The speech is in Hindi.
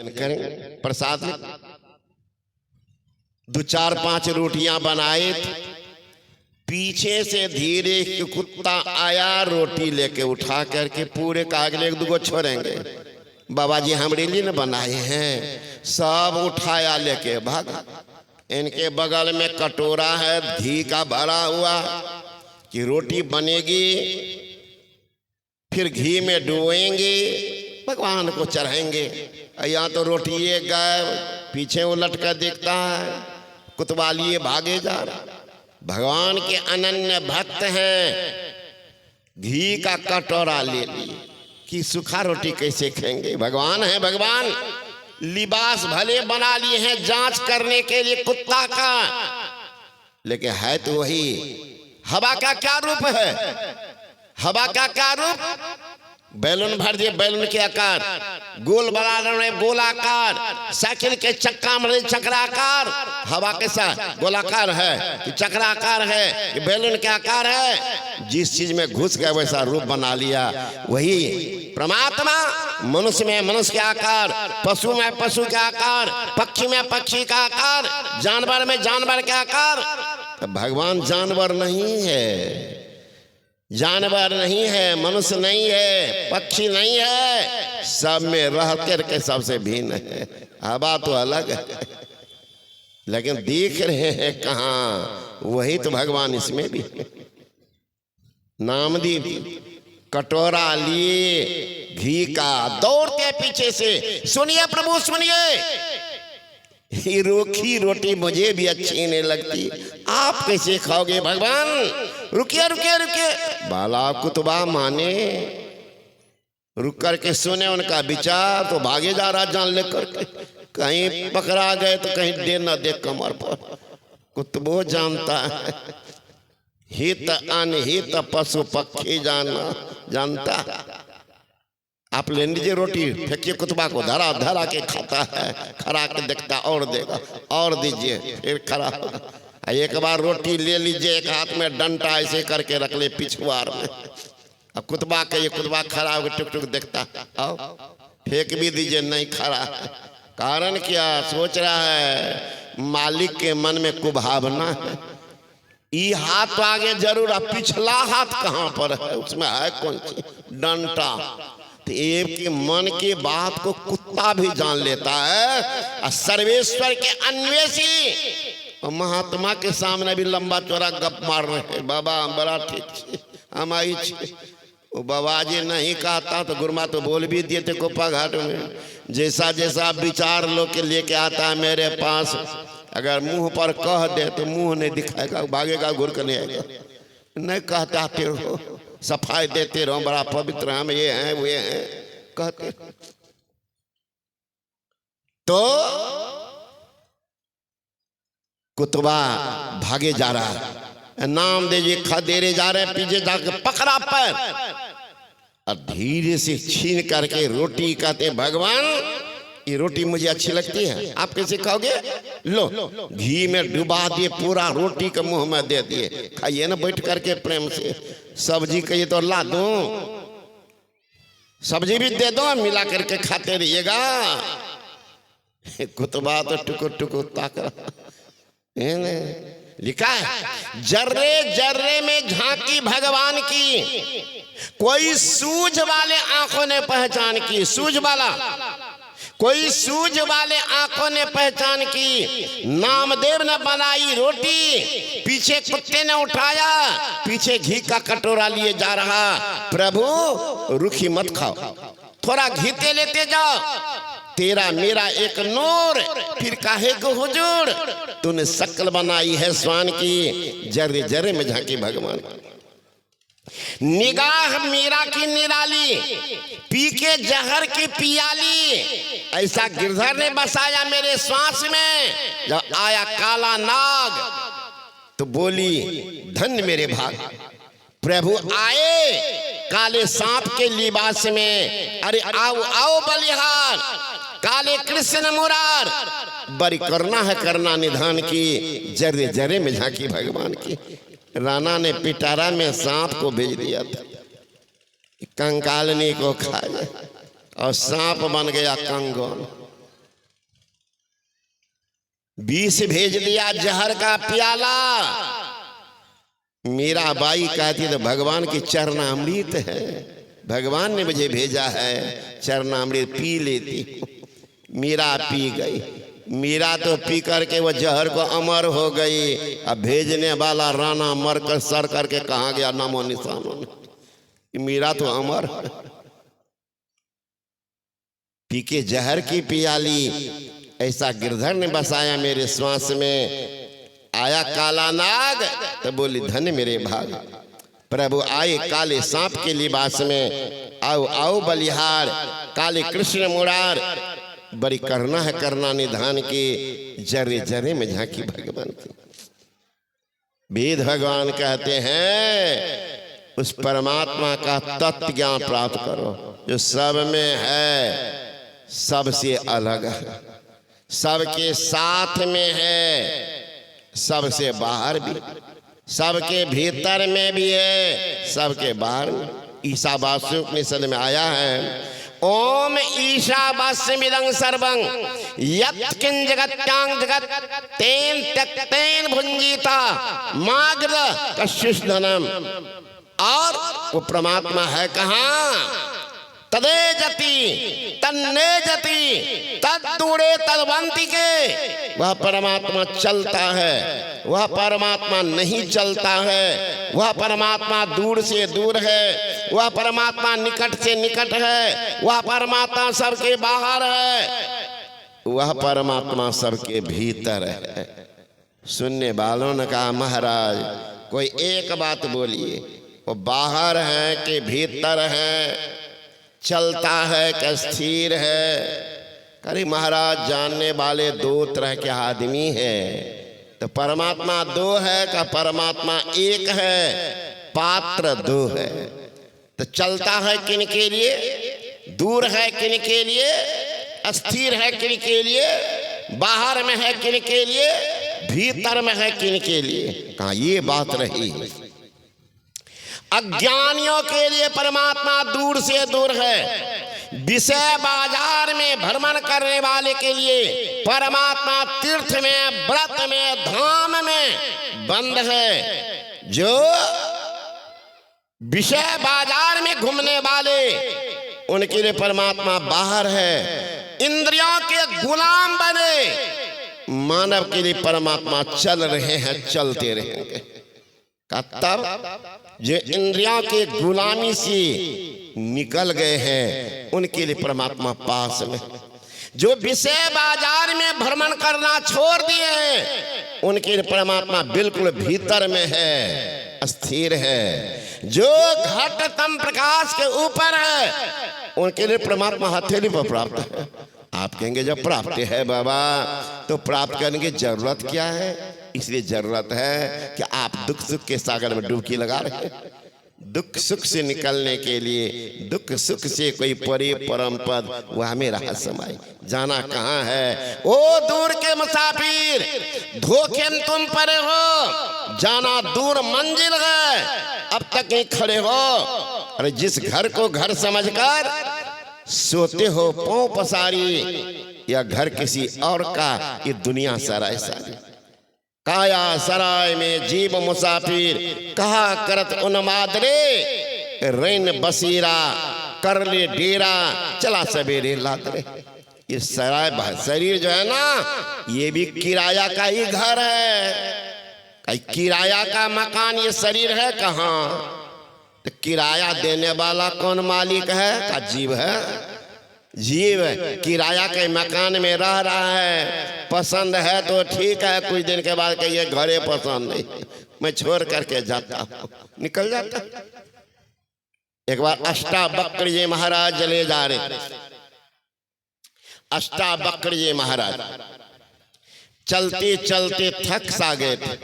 भोजन करें, प्रसाद में 2-4-5 रोटियां बनाए थे। पीछे से धीरे कुत्ता आया, रोटी लेके उठा करके पूरे कागले 1-2 छोड़ेंगे। बाबा जी हमारे लिए न बनाए हैं, सब उठाया लेके भागा। इनके बगल में कटोरा है घी का भरा हुआ कि रोटी बनेगी, फिर घी में डुबोएंगे, भगवान को चढ़ाएंगे। यहाँ तो रोटी ये गायब, पीछे उलट कर देखता है, कुतवा लिए भागे जा रहा। भगवान के अनन्य भक्त हैं, घी का कटोरा ले लिए कि सूखा रोटी कैसे खाएंगे। भगवान है भगवान, लिबास भले बना लिए हैं जांच करने के लिए कुत्ता का, लेकिन है तो वही। हवा का क्या रूप है? हवा का क्या रूप? बैलून भर दिए, बैलून के आकार, गोल बना रहे गोलाकार, साइकिल के चक्का में चक्राकार। हवा कैसा गोलाकार है कि चक्राकार है कि बैलून के आकार है? जिस चीज में घुस गया वैसा रूप बना लिया। वही परमात्मा मनुष्य में मनुष्य के आकार, पशु में पशु के आकार, पक्षी में पक्षी का आकार, जानवर में जानवर के आकार। तो भगवान जानवर नहीं है, जानवर नहीं है, मनुष्य नहीं है, पक्षी नहीं है, सब में रह करके सबसे भिन्न है। हवा तो अलग है, लेकिन देख रहे हैं कहाँ? वही तो भगवान इसमें भी। नामदीप कटोरा लिए घी का, दौड़ते पीछे से, सुनिए प्रभु सुनिए, ये रूखी रोटी मुझे भी अच्छी नहीं लगती, आप कैसे खाओगे भगवान? रुकिए रुकिए रुकिए। बाला कुतबा माने, रुक करके सुने उनका विचार, तो भागे जा रहा जान लेकर के। कहीं पकड़ा गए तो कहीं दे न दे कमर पर। कुतबो जानता है, हित अनहित पशु पक्षी जानता। आप ले लीजिए रोटी, फेंकिए कुतबा को, धरा धरा के खाता है, खरा के देखता और देगा, और दीजिए, फिर खरा होगा। एक बार रोटी ले लीजिए, एक हाथ में डंडा ऐसे करके रख ले पिछुआर में, अब कुतबा के ये कुतबा खड़ा होकर टुक टुक देखता, आओ फेंक भी दीजिए, नहीं खड़ा है। कारण क्या? सोच रहा है मालिक के मन में कुभावना है। ये हाथ तो आगे जरूर, अब पिछला हाथ कहाँ पर है? उसमें है कौन सी डंडा? तो एक के मन की बात को कुत्ता भी जान लेता है। और सर्वेश्वर के अन्वेषी और महात्मा के सामने भी लंबा चौड़ा गप मार रहे हैं। बाबा हम बड़ा ठीक हम आई, वो बाबा जी नहीं कहता तो गुरुमा तो बोल भी दिए थे कोपा घाट में, जैसा जैसा विचार लोग के लेके आता है मेरे पास, अगर मुंह पर कह दे तो मुंह नहीं दिखाएगा, भागेगा, घुर कर नहीं आएगा। नहीं कहता फिर हो, सफाई देते रहो, बड़ा पवित्र हम ये हैं वो हैं कहते। तो कुतबा भागे जा रहा है, नाम दीजिए खदेरे जा रहे, पीछे जाके पकड़ा पैर और धीरे से छीन करके रोटी कहते भगवान ये रोटी मुझे अच्छी लगती है, आप कैसे खाओगे? लो घी में डुबा दिए, पूरा रोटी के मुंह में दे दिए, खाइए ना बैठ करके प्रेम से। सब्जी कहिए तो ला दो, सब्जी भी दे दो, मिला करके खाते रहिएगा। कुतबा तो टुकुर टुकुर ताक रहा। लिखा है जर्रे जर्रे में झांकी भगवान की, कोई सूझ वाले आंखों ने पहचान की, सूझ वाला, कोई सूझ वाले आंखों ने पहचान की। नामदेव ने बनाई रोटी, पीछे कुत्ते ने उठाया, पीछे घी का कटोरा लिए जा रहा। प्रभु रुखी मत खाओ, थोड़ा घी ते लेते जाओ, तेरा मेरा एक नूर, फिर काहे को हुजूर, तूने शक्ल बनाई है स्वान की, जर्रे जर्रे में झांकी भगवान। निगाह मीरा की निराली, पी के जहर की पियाली, ऐसा गिरधर ने बसाया मेरे श्वास में। जब आया काला नाग तो बोली धन्य मेरे भाग, प्रभु आए काले सांप के लिबास में, अरे आओ आओ बलिहार, काले कृष्ण मुरार, बड़ी करना है करना निधान की, जर्रे जर्रे में झांकी भगवान की। राणा ने पिटारा में सांप को भेज दिया था, कंकालनी को खाया और सांप बन गया कंगन। विष भेज दिया, जहर का प्याला। मीरा बाई कहती तो भगवान की चरणामृत है, भगवान ने मुझे भेजा है, चरणामृत पी लेती। मीरा पी गई। मीरा तो पी करके वो जहर को अमर हो गई। अब भेजने वाला राणा मर कर सर करके कहाँ गया, नामो निशान। मीरा तो अमर। पी के जहर की पियाली, ऐसा गिरधर ने बसाया मेरे श्वास में। आया काला नाग तो बोली धन्य मेरे भाग। प्रभु आए काले सांप के लिबास में, आओ आओ बलिहार, काले कृष्ण मुरार। बड़ी करना है करना निधान की, जरे जरे में झांकी भगवान की। वेद भगवान कहते हैं उस परमात्मा का तत्व ज्ञान प्राप्त करो जो सब में है, सबसे अलग है, सबके साथ में है, सबसे बाहर भी, सबके भीतर में भी है, सबके बाहर में। ईशावास्य उपनिषद में आया है, ओम ईशावास्यमिदं सर्वं यत् किंच जगत्यां जगत् तेन त्यक्तेन भुंजीता माग्र कश्चिदधनम्। और वो परमात्मा है कहाँ? तदे जति तन्ने जति तद्दूरे तद्वंति के। वह परमात्मा चलता है, वह परमात्मा नहीं चलता है, वह परमात्मा दूर से दूर है, वह परमात्मा निकट से निकट है, वह परमात्मा सबके बाहर है, वह परमात्मा सबके भीतर है। सुनने वालों ने कहा महाराज कोई एक बात बोलिए, वो बाहर है कि भीतर है, चलता है कि स्थिर है? अरे महाराज जानने वाले दो तरह के आदमी है। तो परमात्मा दो है का परमात्मा एक है? पात्र दो है। तो चलता है किन के लिए, दूर है किन के लिए, अस्थिर है किन के लिए, बाहर में है किन के लिए, भीतर में है किन के लिए? कहा ये बात रही। अज्ञानियों के लिए परमात्मा दूर से दूर है, विषय बाजार में भ्रमण करने वाले के लिए परमात्मा तीर्थ में, व्रत में, धाम में बंद है। जो विषय बाजार में घूमने वाले उनके लिए परमात्मा बाहर है। इंद्रियों के गुलाम बने मानव के लिए परमात्मा चल रहे हैं, चलते रहेंगे। तब जो इंद्रियों के गुलामी से निकल गए हैं उनके लिए परमात्मा पास में। जो विषय बाजार में भ्रमण करना छोड़ दिए हैं उनके लिए परमात्मा बिल्कुल भीतर में है, स्थिर है। जो घटतम प्रकाश के ऊपर है उनके लिए परमात्मा हथेली पर प्राप्त है। आप कहेंगे जब प्राप्त है बाबा तो प्राप्त करने की जरूरत क्या है? इसलिए जरूरत है कि आप दुख सुख के सागर में डुबकी लगा रहे हैं। दुख सुख से निकलने के लिए, दुख सुख से कोई परे परम पद वह में रहा समाई। जाना कहाँ है? ओ दूर के मुसाफिर, धोखे में तुम परे हो, जाना दूर मंजिल है, अब तक नहीं खड़े हो। अरे जिस घर को घर समझकर सोते हो पांव पसारी, या घर किसी और का, ये दुनिया सराय सारी। काया सराय में जीव मुसाफिर, कहा करत उन्माद रे, रैन बसीरा कर ले डेरा, चला सवेरे लात रे। ये सराय शरीर जो है ना, ये भी किराया का ही घर है। किराया का मकान ये शरीर है कहाँ? तो किराया देने वाला कौन मालिक है? का जीव है। जीव किराया के मकान में रह रहा है, पसंद है तो ठीक है, कुछ दिन के बाद कहिए घरे पसंद नहीं, मैं छोड़ करके जाता हूँ, निकल जाता। एक बार अष्टावक्र जी महाराज चले जा रहे। अष्टावक्र जी महाराज चलते चलते थक सा गए थे।